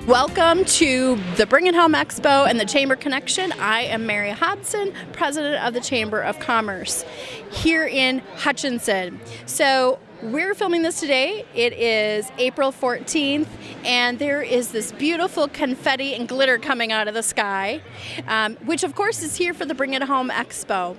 Welcome to the Bring It Home Expo and the Chamber Connection. I am Mary Hudson, President of the Chamber of Commerce here in Hutchinson. So we're filming this today. It is April 14th, and there is this beautiful confetti and glitter coming out of the sky, which of course is here for the Bring It Home Expo.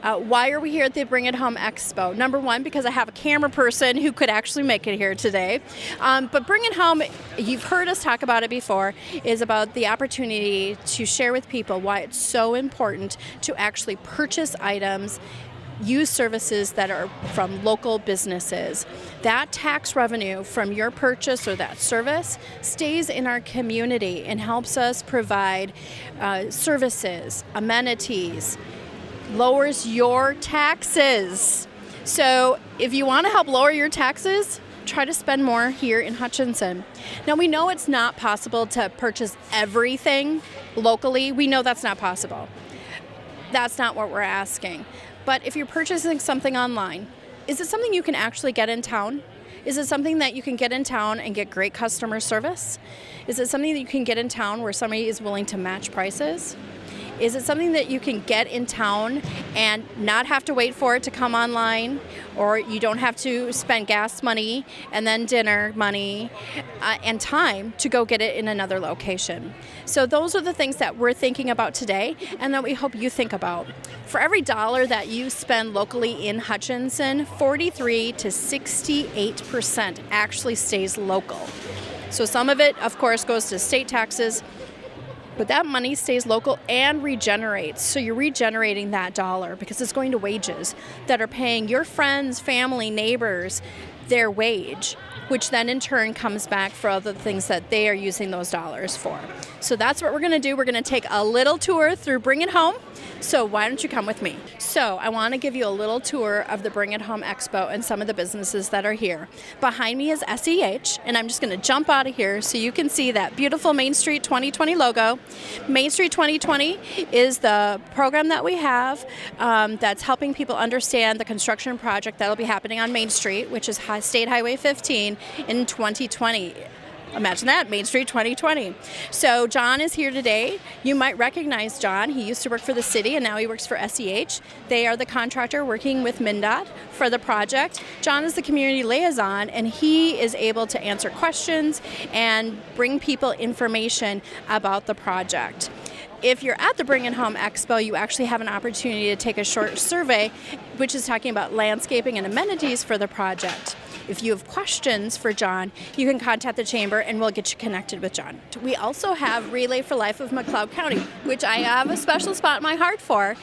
Why are we here at the Bring It Home Expo? Number one, because I have a camera person who could actually make it here today. But Bring It Home, you've heard us talk about it before, is about the opportunity to share with people why it's so important to actually purchase items, use services that are from local businesses. That tax revenue from your purchase or that service stays in our community and helps us provide services, amenities, lowers your taxes. So if you want to help lower your taxes, try to spend more here in Hutchinson. Now we know it's not possible to purchase everything locally. We know that's not possible. That's not what we're asking. But if you're purchasing something online, is it something you can actually get in town? Is it something that you can get in town and get great customer service? Is it something that you can get in town where somebody is willing to match prices? Is it something that you can get in town and not have to wait for it to come online, or you don't have to spend gas money and then dinner money and time to go get it in another location? So those are the things that we're thinking about today and that we hope you think about. For every dollar that you spend locally in Hutchinson, 43 to 68% actually stays local. So some of it, of course, goes to state taxes, but that money stays local and regenerates. So you're regenerating that dollar because it's going to wages that are paying your friends, family, neighbors their wage, which then in turn comes back for other things that they are using those dollars for. So that's what we're going to do. We're going to take a little tour through Bring It Home. So why don't you come with me? So I want to give you a little tour of the Bring It Home Expo and some of the businesses that are here. Behind me is SEH, and I'm just going to jump out of here so you can see that beautiful Main Street 2020 logo. Main Street 2020 is the program that we have that's helping people understand the construction project that will be happening on Main Street, which is State Highway 15 in 2020. Imagine that, Main Street 2020. So John is here today. You might recognize John. He used to work for the city and now he works for SEH. They are the contractor working with MnDOT for the project. John is the community liaison and he is able to answer questions and bring people information about the project. If you're at the Bring It Home Expo, you actually have an opportunity to take a short survey, which is talking about landscaping and amenities for the project. If you have questions for John, you can contact the Chamber and we'll get you connected with John. We also have Relay for Life of McLeod County, which I have a special spot in my heart for.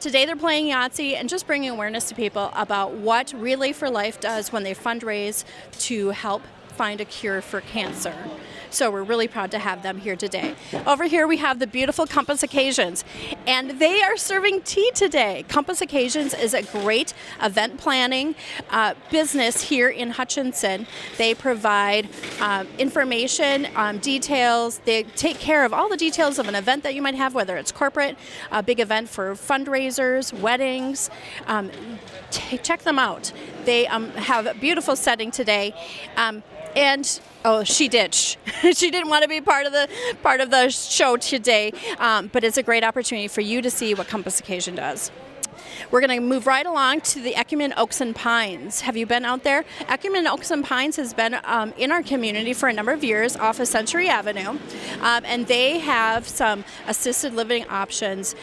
Today they're playing Yahtzee and just bringing awareness to people about what Relay for Life does when they fundraise to help find a cure for cancer. So we're really proud to have them here today. Over here we have the beautiful Compass Occasions, and they are serving tea today. Compass Occasions is a great event planning business here in Hutchinson. They provide information, details. They take care of all the details of an event that you might have, whether it's corporate, a big event for fundraisers, weddings. Check them out. They have a beautiful setting today. She didn't want to be part of the show today, but it's a great opportunity for you to see what Compass Occasion does. We're going to move right along to the Ecumen Oaks and Pines. Have you been out there? Ecumen Oaks and Pines has been in our community for a number of years off of Century Avenue, and they have some assisted living options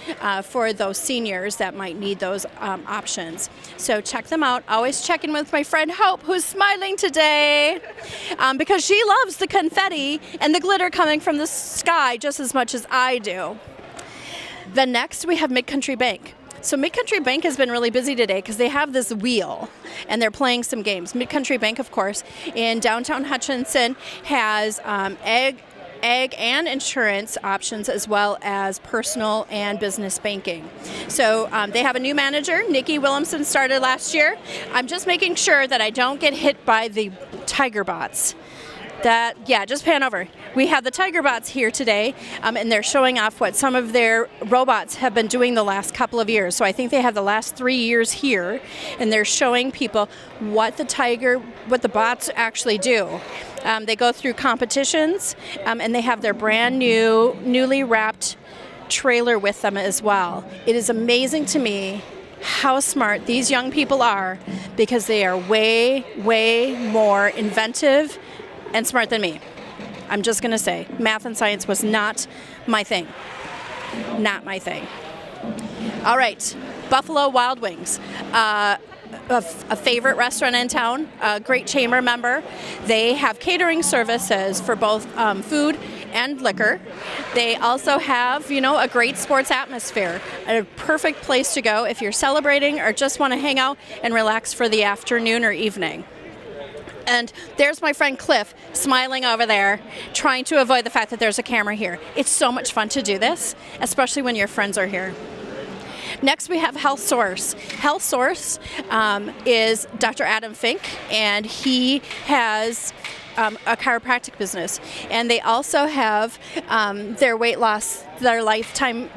for those seniors that might need those options. So check them out. Always check in with my friend Hope, who's smiling today, because she loves the confetti and the glitter coming from the sky just as much as I do. Then next we have Mid-Country Bank. So Mid-Country Bank has been really busy today because they have this wheel and they're playing some games. Mid-Country Bank, of course, in downtown Hutchinson has ag and insurance options as well as personal and business banking. So they have a new manager. Nikki Williamson started last year. I'm just making sure that I don't get hit by the tiger bots. Just pan over. We have the Tiger Bots here today, and they're showing off what some of their robots have been doing the last couple of years. So I think they have the last 3 years here, and they're showing people what the bots actually do. They go through competitions, and they have their brand new, newly wrapped trailer with them as well. It is amazing to me how smart these young people are, because they are way, way more inventive and smart than me. I'm just going to say, math and science was not my thing. Not my thing. All right, Buffalo Wild Wings. A favorite restaurant in town, a great chamber member. They have catering services for both food and liquor. They also have, a great sports atmosphere, a perfect place to go if you're celebrating or just want to hang out and relax for the afternoon or evening. And there's my friend Cliff smiling over there, trying to avoid the fact that there's a camera here. It's so much fun to do this, especially when your friends are here. Next, we have Health Source. Health Source is Dr. Adam Fink, and he has a chiropractic business. And they also have their lifetime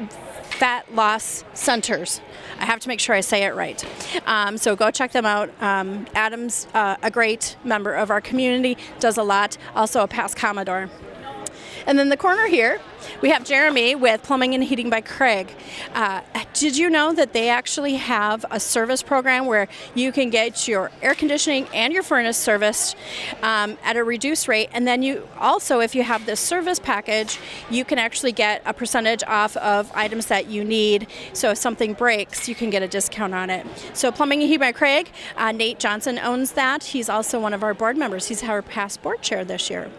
fat loss centers. I have to make sure I say it right. So go check them out. Adam's a great member of our community, does a lot, also a past Commodore. And then the corner here, we have Jeremy with Plumbing and Heating by Craig. Did you know that they actually have a service program where you can get your air conditioning and your furnace serviced at a reduced rate? And then you also, if you have this service package, you can actually get a percentage off of items that you need. So if something breaks, you can get a discount on it. So Plumbing and Heating by Craig, Nate Johnson owns that. He's also one of our board members. He's our past board chair this year.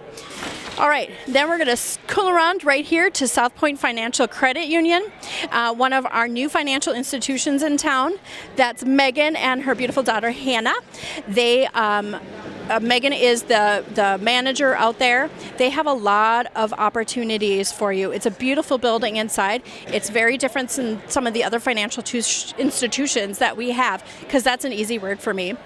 All right, then we're going to cool around right here to South Point Financial Credit Union, one of our new financial institutions in town. That's Megan and her beautiful daughter, Hannah. Megan is the manager out there. They have a lot of opportunities for you. It's a beautiful building inside. It's very different than some of the other financial institutions that we have, because that's an easy word for me.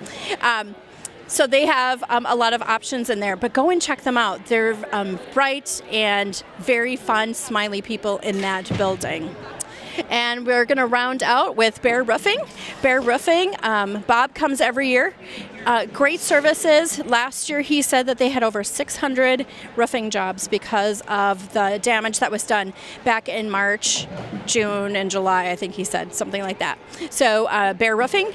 So they have a lot of options in there, but go and check them out. They're bright and very fun, smiley people in that building. And we're going to round out with Bear Roofing. Bear Roofing, Bob comes every year. Great services. Last year he said that they had over 600 roofing jobs because of the damage that was done back in March, June, and July, I think he said, something like that. So Bear Roofing,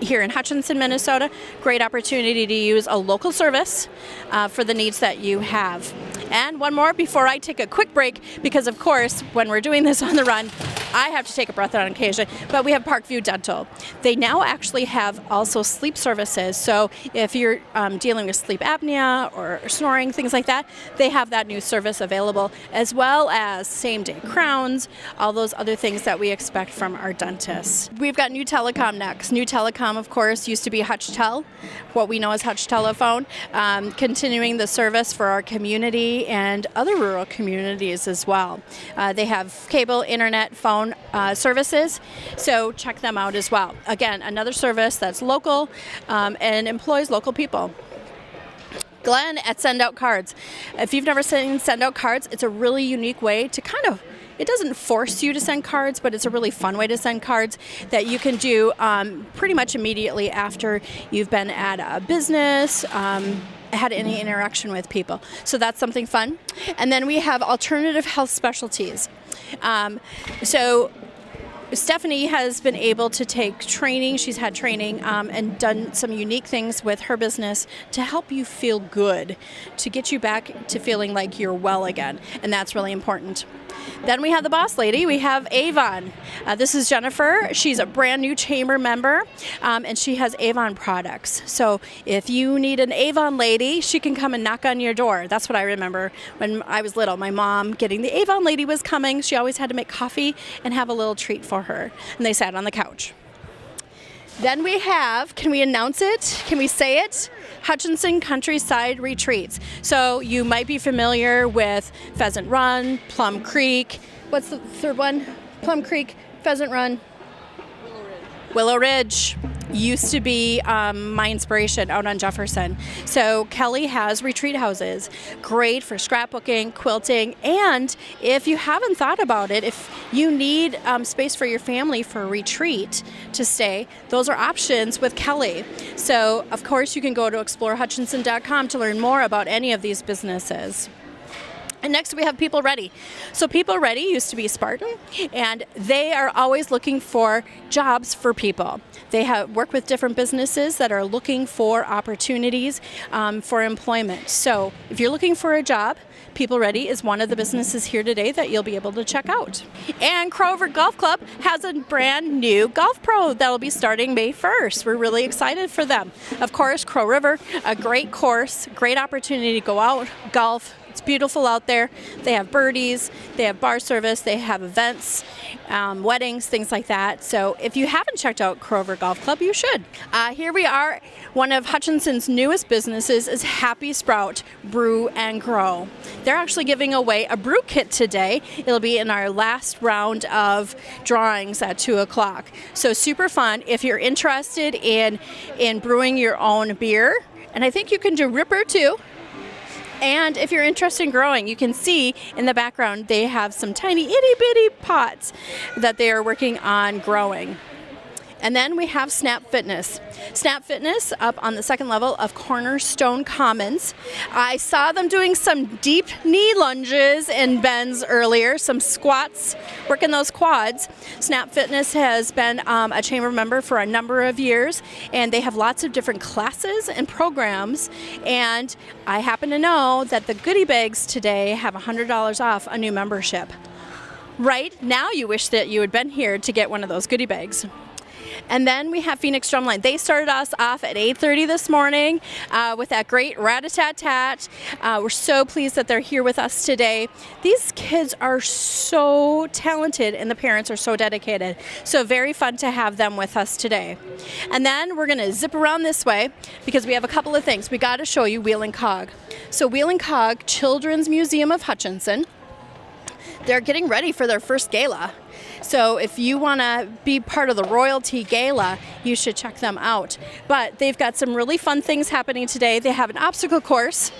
here in Hutchinson, Minnesota, great opportunity to use a local service for the needs that you have. And one more before I take a quick break, because of course, when we're doing this on the run, I have to take a breath on occasion, but we have Parkview Dental. They now actually have also sleep services. So if you're dealing with sleep apnea or snoring, things like that, they have that new service available, as well as same-day crowns, all those other things that we expect from our dentists. We've got New Telecom next. New Telecom, of course, used to be Hutchtel, what we know as Hutch Telephone, continuing the service for our community and other rural communities as well. They have cable, internet, phone services, so check them out as well. Again, another service that's local and employs local people. Glenn at Send Out Cards. If you've never seen Send Out Cards, it's a really unique way to it doesn't force you to send cards, but it's a really fun way to send cards that you can do pretty much immediately after you've been at a business, had any interaction with people. So that's something fun. And then we have alternative health specialties. So Stephanie has been able to take training. She's had training and done some unique things with her business to help you feel good, to get you back to feeling like you're well again. And that's really important. Then we have the boss lady. We have Avon. This is Jennifer. She's a brand new chamber member, and she has Avon products. So if you need an Avon lady, she can come and knock on your door. That's what I remember when I was little. My mom getting the Avon lady was coming. She always had to make coffee and have a little treat for her. And they sat on the couch. Then we have, can we announce it? Can we say it? Hutchinson Countryside Retreats. So you might be familiar with Pheasant Run, Plum Creek. What's the third one? Plum Creek, Pheasant Run. Willow Ridge. used to be my inspiration out on Jefferson. So Kelly has retreat houses, great for scrapbooking, quilting, and if you haven't thought about it, if you need space for your family for a retreat to stay, those are options with Kelly. So of course you can go to explorehutchinson.com to learn more about any of these businesses. And next we have People Ready. So People Ready used to be Spartan, and they are always looking for jobs for people. They work with different businesses that are looking for opportunities for employment. So if you're looking for a job, People Ready is one of the businesses here today that you'll be able to check out. And Crow River Golf Club has a brand new golf pro that'll be starting May 1st. We're really excited for them. Of course, Crow River, a great course, great opportunity to go out, golf. It's beautiful out there. They have birdies, they have bar service, they have events, weddings, things like that. So if you haven't checked out Crow River Golf Club, you should. Here we are. One of Hutchinson's newest businesses is Happy Sprout Brew and Grow. They're actually giving away a brew kit today. It'll be in our last round of drawings at 2 o'clock. So super fun. If you're interested in brewing your own beer, and I think you can do Ripper too. And if you're interested in growing, you can see in the background they have some tiny itty bitty pots that they are working on growing. And then we have Snap Fitness. Snap Fitness up on the second level of Cornerstone Commons. I saw them doing some deep knee lunges and bends earlier, some squats, working those quads. Snap Fitness has been a chamber member for a number of years, and they have lots of different classes and programs. And I happen to know that the goodie bags today have $100 off a new membership. Right now you wish that you had been here to get one of those goodie bags. And then we have Phoenix Drumline. They started us off at 8:30 this morning with that great rat-a-tat-tat. We're so pleased that they're here with us today. These kids are so talented and the parents are so dedicated. So very fun to have them with us today. And then we're going to zip around this way because we have a couple of things. We got to show you Wheel and Cog. So Wheel and Cog Children's Museum of Hutchinson. They're getting ready for their first gala. So if you want to be part of the Royalty Gala, you should check them out. But they've got some really fun things happening today. They have an obstacle course.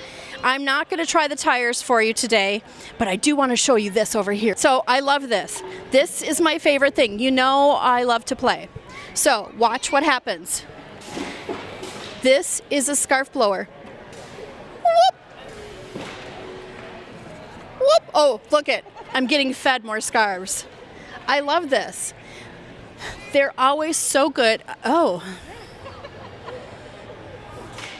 I'm not going to try the tires for you today, but I do want to show you this over here. So I love this. This is my favorite thing. You know I love to play. So watch what happens. This is a scarf blower. Whoop. Whoop. Oh, look it. I'm getting fed more scarves. I love this. They're always so good. Oh.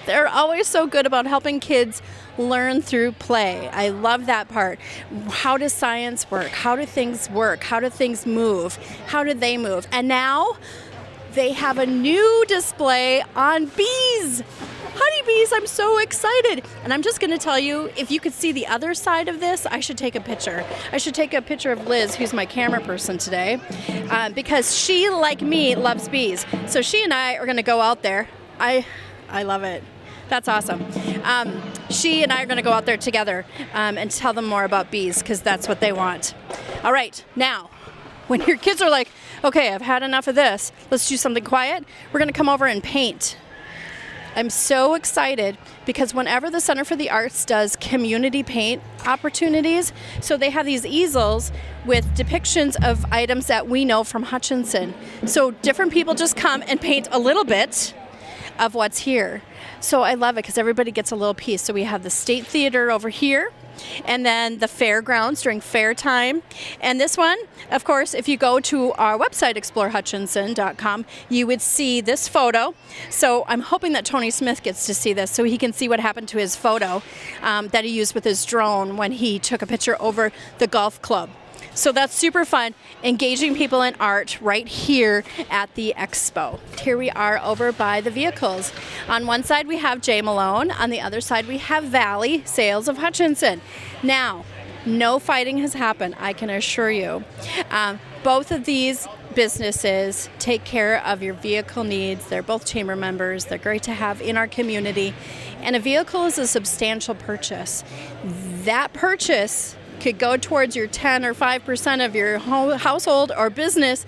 They're always so good about helping kids learn through play. I love that part. How does science work? How do things work? How do things move? How do they move? And now they have a new display on bees. Honeybees, I'm so excited. And I'm just going to tell you, if you could see the other side of this, I should take a picture. I should take a picture of Liz, who's my camera person today, because she, like me, loves bees. So she and I are going to go out there. I love it. That's awesome. She and I are going to go out there together and tell them more about bees, because that's what they want. All right, now, when your kids are like, okay, I've had enough of this, let's do something quiet, we're going to come over and paint. I'm so excited because whenever the Center for the Arts does community paint opportunities, so they have these easels with depictions of items that we know from Hutchinson. So different people just come and paint a little bit of what's here. So I love it because everybody gets a little piece. So we have the State Theater over here, and then the fairgrounds during fair time. And this one, of course, if you go to our website, explorehutchinson.com, you would see this photo. So I'm hoping that Tony Smith gets to see this so he can see what happened to his photo that he used with his drone when he took a picture over the golf club. So that's super fun, engaging people in art right here at the Expo. Here we are over by the vehicles. On one side we have J. Malone, on the other side we have Valley Sales of Hutchinson. Now, no fighting has happened, I can assure you. Both of these businesses take care of your vehicle needs. They're both chamber members. They're great to have in our community. And a vehicle is a substantial purchase. That purchase could go towards your 10 or 5% of your household or business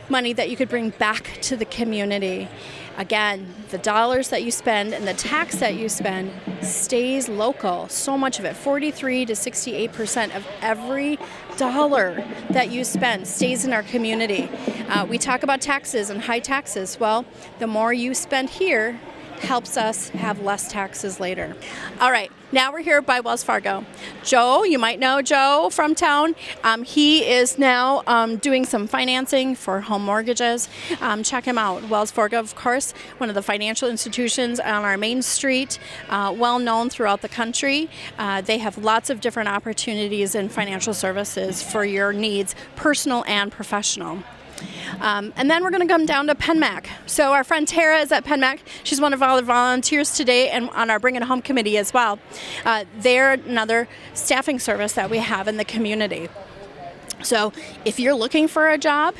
money that you could bring back to the community. Again, the dollars that you spend and the tax that you spend stays local. So much of it, 43 to 68% of every dollar that you spend stays in our community. We talk about taxes and high taxes. Well, the more you spend here helps us have less taxes later. All right, now we're here by Wells Fargo. Joe, you might know Joe from town. He is now doing some financing for home mortgages. Check him out. Wells Fargo, of course, one of the financial institutions on our main street, well known throughout the country. They have lots of different opportunities in financial services for your needs, personal and professional. And then we're going to come down to PenMac. So our friend Tara is at PenMac. She's one of our volunteers today and on our Bring It Home committee as well. They're another staffing service that we have in the community. So if you're looking for a job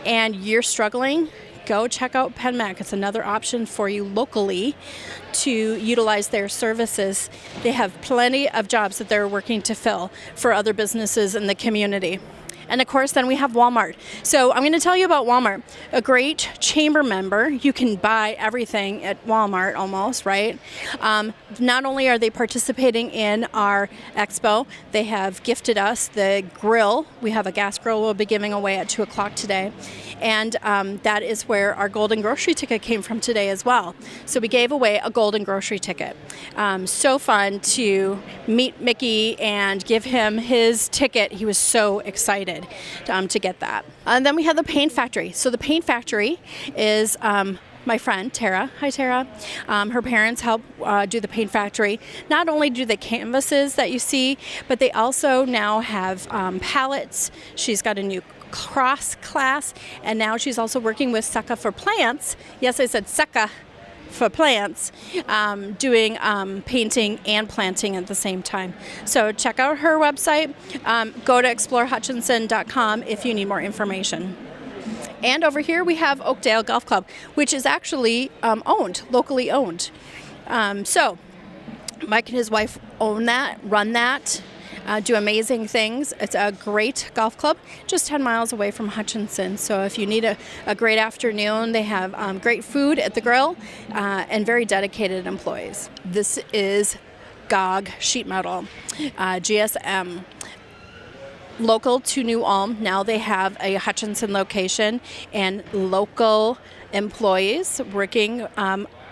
and you're struggling, go check out PenMac. It's another option for you locally to utilize their services. They have plenty of jobs that they're working to fill for other businesses in the community. And of course, then we have Walmart. So I'm going to tell you about Walmart. A great chamber member, you can buy everything at Walmart almost, right? Not only are they participating in our expo, they have gifted us the grill. We have a gas grill we'll be giving away at 2 o'clock today. And that is where our golden grocery ticket came from today as well. So we gave away a golden grocery ticket. So fun to meet Mickey and give him his ticket. He was so excited to get that. And then we have the Paint Factory. So the Paint Factory is my friend Tara. Hi, Tara. Her parents help do the Paint Factory. Not only do the canvases that you see, but they also now have pallets. She's got a new cross class, and now she's also working with Succa for Plants. Yes, I said Succa for Plants, doing painting and planting at the same time. So check out her website. Go to explorehutchinson.com if you need more information. And over here we have Oakdale Golf Club, which is actually locally owned. So Mike and his wife own that, run that, do amazing things. It's a great golf club, just 10 miles away from Hutchinson. So if you need a great afternoon, they have great food at the grill and very dedicated employees. This is GOG Sheet Metal, GSM. Local to New Ulm. Now they have a Hutchinson location and local employees working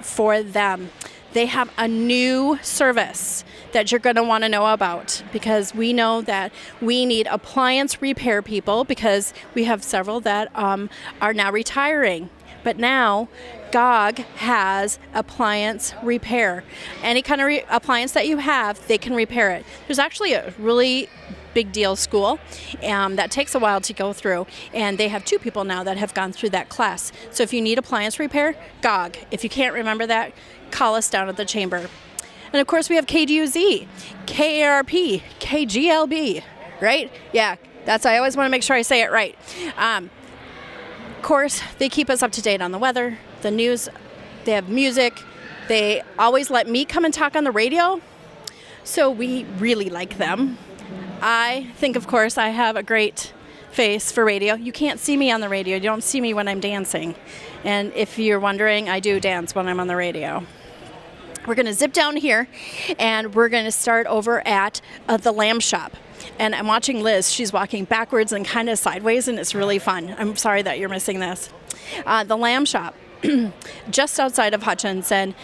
for them. They have a new service that you're going to want to know about, because we know that we need appliance repair people, because we have several that are now retiring. But now GOG has appliance repair. Any kind of appliance that you have, they can repair it. There's actually a really big deal school that takes a while to go through, and they have 2 people now that have gone through that class. So if you need appliance repair, GOG. If you can't remember that, call us down at the chamber. And of course we have KDUZ, KARP, KGLB, right? Yeah, I always want to make sure I say it right. Of course, they keep us up to date on the weather, the news, they have music, they always let me come and talk on the radio, so we really like them. I think, of course, I have a great face for radio. You can't see me on the radio, you don't see me when I'm dancing. And if you're wondering, I do dance when I'm on the radio. We're going to zip down here, and we're going to start over at the Lamb Shop. And I'm watching Liz. She's walking backwards and kind of sideways, and it's really fun. I'm sorry that you're missing this. The Lamb Shop, just outside of Hutchinson,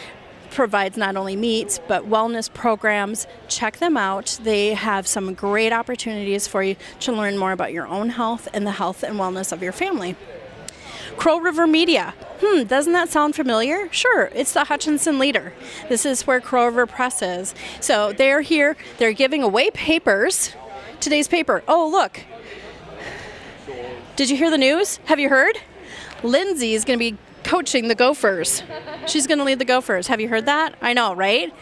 provides not only meats, but wellness programs. Check them out. They have some great opportunities for you to learn more about your own health and the health and wellness of your family. Crow River Media. Doesn't that sound familiar? Sure, it's the Hutchinson Leader. This is where Crow River Press is. So they're here. They're giving away papers. Today's paper. Oh, look. Did you hear the news? Have you heard? Lindsay is going to be coaching the Gophers. She's going to lead the Gophers. Have you heard that? I know, right?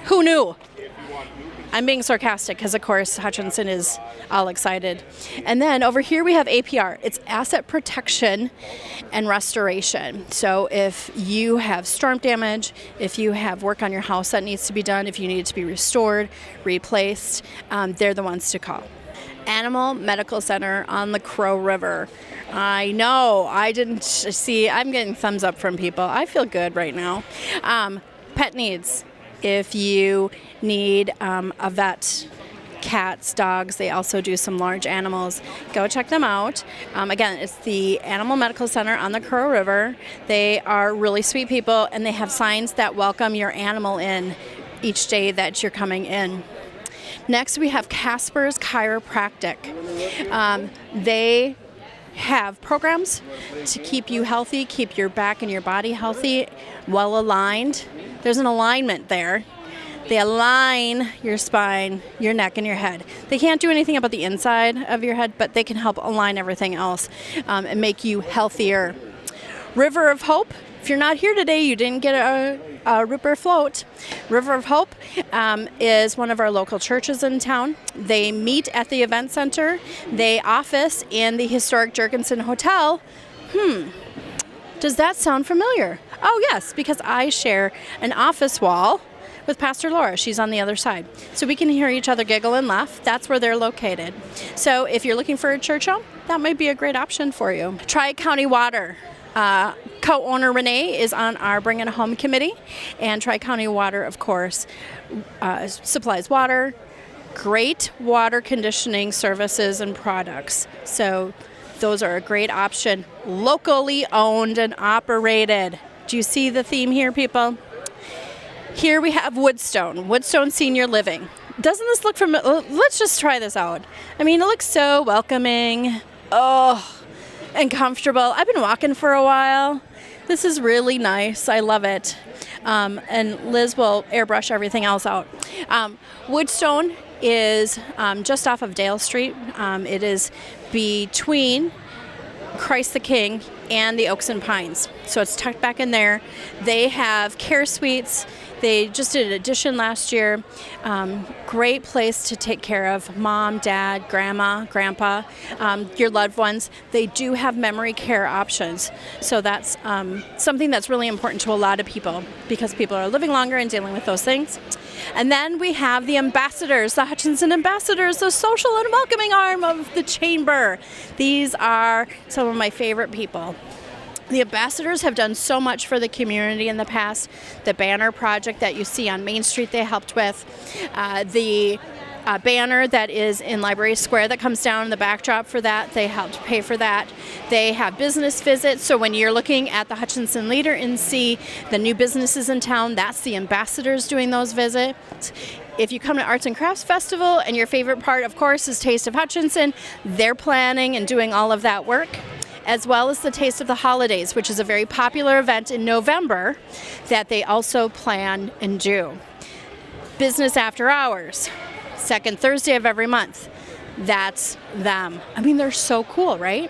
Who knew? I'm being sarcastic because, of course, Hutchinson is all excited. And then over here we have APR. It's Asset Protection and Restoration. So if you have storm damage, if you have work on your house that needs to be done, if you need it to be restored, replaced, they're the ones to call. Animal Medical Center on the Crow River. I know, I didn't see, I'm getting thumbs up from people. I feel good right now. Pet needs. If you need a vet, cats, dogs, they also do some large animals. Go check them out. Again, it's the Animal Medical Center on the Crow River. They are really sweet people, and they have signs that welcome your animal in each day that you're coming in. Next, we have Casper's Chiropractic. They have programs to keep you healthy, keep your back and your body healthy, well aligned. There's an alignment there. They align your spine, your neck, and your head. They can't do anything about the inside of your head, but they can help align everything else and make you healthier. River of Hope. If you're not here today, you didn't get a root beer float. River of Hope is one of our local churches in town. They meet at the event center. They office in the historic Jurgensen Hotel. Does that sound familiar? Oh yes, because I share an office wall with Pastor Laura. She's on the other side. So we can hear each other giggle and laugh. That's where they're located. So if you're looking for a church home, that might be a great option for you. Tri-County Water. Co-owner Renee is on our Bring It Home committee, and Tri-County Water, of course, supplies water, great water conditioning services and products. So those are a great option. Locally owned and operated. Do you see the theme here, people? Here we have Woodstone Senior Living. Doesn't this look familiar? Let's just try this out. I mean, it looks so welcoming. And comfortable. I've been walking for a while. This is really nice. I love it. And Liz will airbrush everything else out. Woodstone is just off of Dale Street. It is between Christ the King and the Oaks and Pines. So it's tucked back in there. They have care suites. They just did an addition last year. Great place to take care of mom, dad, grandma, grandpa, your loved ones. They do have memory care options. So that's something that's really important to a lot of people because people are living longer and dealing with those things. And then we have the ambassadors, the Hutchinson ambassadors, the social and welcoming arm of the chamber. These are some of my favorite people. The ambassadors have done so much for the community in the past. The banner project that you see on Main Street they helped with. The banner that is in Library Square that comes down in the backdrop for that, they helped pay for that. They have business visits, so when you're looking at the Hutchinson Leader and see the new businesses in town, that's the ambassadors doing those visits. If you come to Arts and Crafts Festival and your favorite part, of course, is Taste of Hutchinson, they're planning and doing all of that work, as well as the Taste of the Holidays, which is a very popular event in November that they also plan and do. Business After Hours, second Thursday of every month. That's them. I mean, they're so cool, right?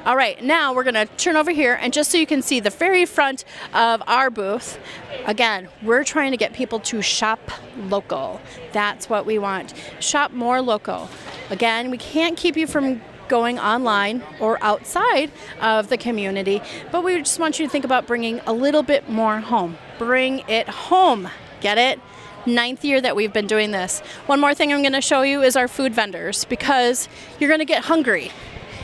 All right, now we're going to turn over here, and just so you can see the very front of our booth, again, we're trying to get people to shop local. That's what we want. Shop more local. Again, we can't keep you from going online or outside of the community, but we just want you to think about bringing a little bit more home. Bring it home. Get it? 9th year that we've been doing this. One more thing I'm going to show you is our food vendors, because you're going to get hungry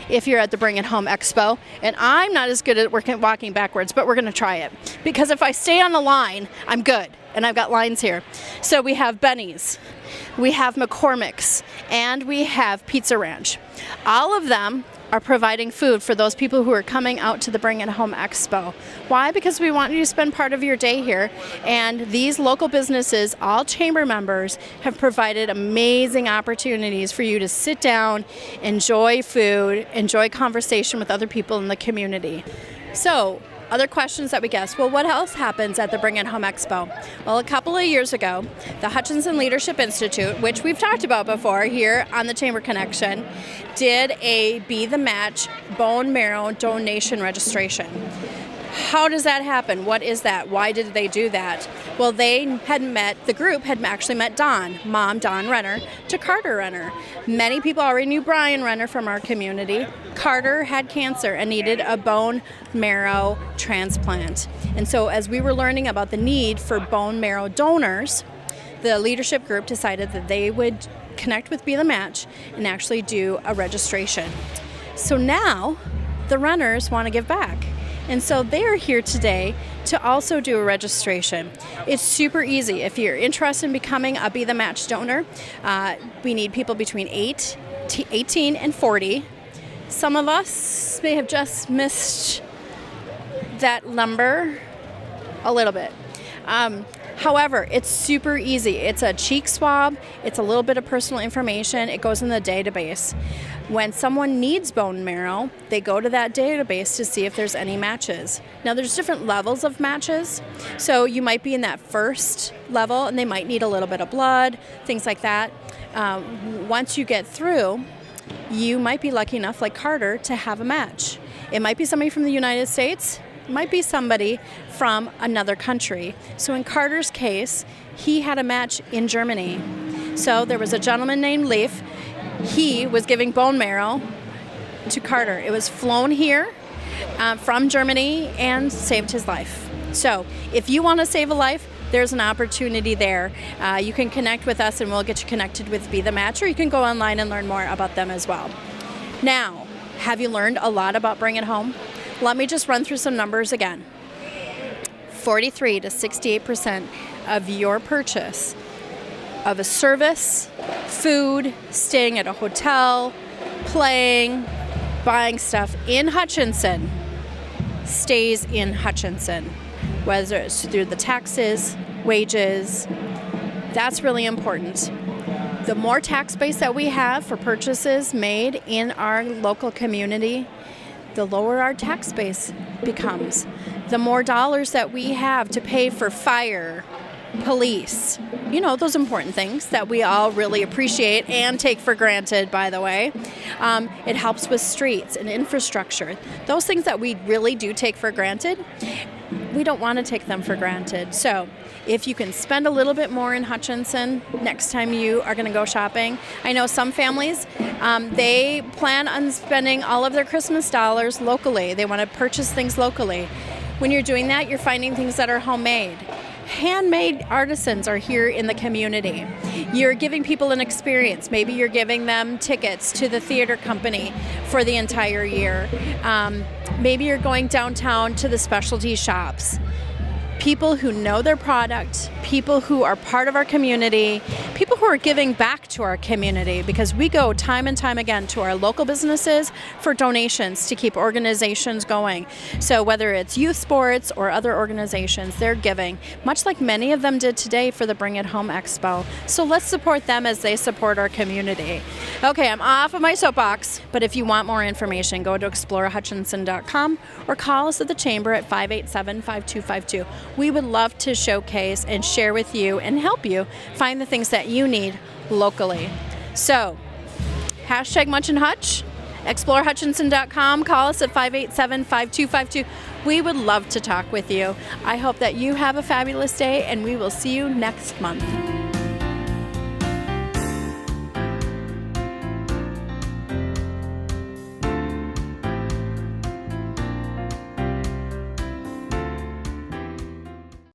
if you're at the Bring It Home Expo. And I'm not as good at walking backwards, but we're going to try it. Because if I stay on the line, I'm good. And I've got lines here. So we have Benny's, we have McCormick's, and we have Pizza Ranch. All of them are providing food for those people who are coming out to the Bring It Home Expo. Why? Because we want you to spend part of your day here, and these local businesses, all chamber members, have provided amazing opportunities for you to sit down, enjoy food, enjoy conversation with other people in the community. So, other questions that we guess. Well, what else happens at the Bring It Home Expo? Well, a couple of years ago, the Hutchinson Leadership Institute, which we've talked about before here on the Chamber Connection, did a Be the Match bone marrow donation registration. How does that happen? What is that? Why did they do that? Well, the group had actually met Mom Dawn Renner, to Carter Renner. Many people already knew Brian Renner from our community. Carter had cancer and needed a bone marrow transplant. And so as we were learning about the need for bone marrow donors, the leadership group decided that they would connect with Be the Match and actually do a registration. So now the runners want to give back. And so they're here today to also do a registration. It's super easy. If you're interested in becoming a Be the Match donor, we need people between 18 and 40. Some of us may have just missed that number a little bit. However, it's super easy. It's a cheek swab. It's a little bit of personal information. It goes in the database. When someone needs bone marrow, they go to that database to see if there's any matches. Now, there's different levels of matches. So you might be in that first level, and they might need a little bit of blood, things like that. Once you get through, you might be lucky enough, like Carter, to have a match. It might be somebody from the United States. It might be somebody from another country. So in Carter's case, he had a match in Germany. So there was a gentleman named Leif. He was giving bone marrow to Carter. It was flown here from Germany and saved his life. So if you want to save a life, there's an opportunity there. You can connect with us and we'll get you connected with Be the Match, or you can go online and learn more about them as well. Now, have you learned a lot about Bring It Home? Let me just run through some numbers again. 43 to 68% of your purchase of a service, food, staying at a hotel, playing, buying stuff in Hutchinson stays in Hutchinson, whether it's through the taxes, wages. That's really important. The more tax base that we have for purchases made in our local community, the lower our tax base becomes. The more dollars that we have to pay for fire, police, those important things that we all really appreciate and take for granted, by the way. It helps with streets and infrastructure. Those things that we really do take for granted, we don't want to take them for granted. So if you can spend a little bit more in Hutchinson next time you are going to go shopping. I know some families, they plan on spending all of their Christmas dollars locally. They want to purchase things locally. When you're doing that, you're finding things that are homemade. Handmade artisans are here in the community. You're giving people an experience. Maybe you're giving them tickets to the theater company for the entire year. Maybe you're going downtown to the specialty shops. People who know their product, people who are part of our community, people who are giving back to our community, because we go time and time again to our local businesses for donations to keep organizations going. So whether it's youth sports or other organizations, they're giving, much like many of them did today for the Bring It Home Expo. So let's support them as they support our community. Okay, I'm off of my soapbox, but if you want more information, go to explorehutchinson.com or call us at the Chamber at 587-5252. We would love to showcase and share with you and help you find the things that you need locally. So, hashtag Much and Hutch, explorehutchinson.com, call us at 587-5252. We would love to talk with you. I hope that you have a fabulous day, and we will see you next month.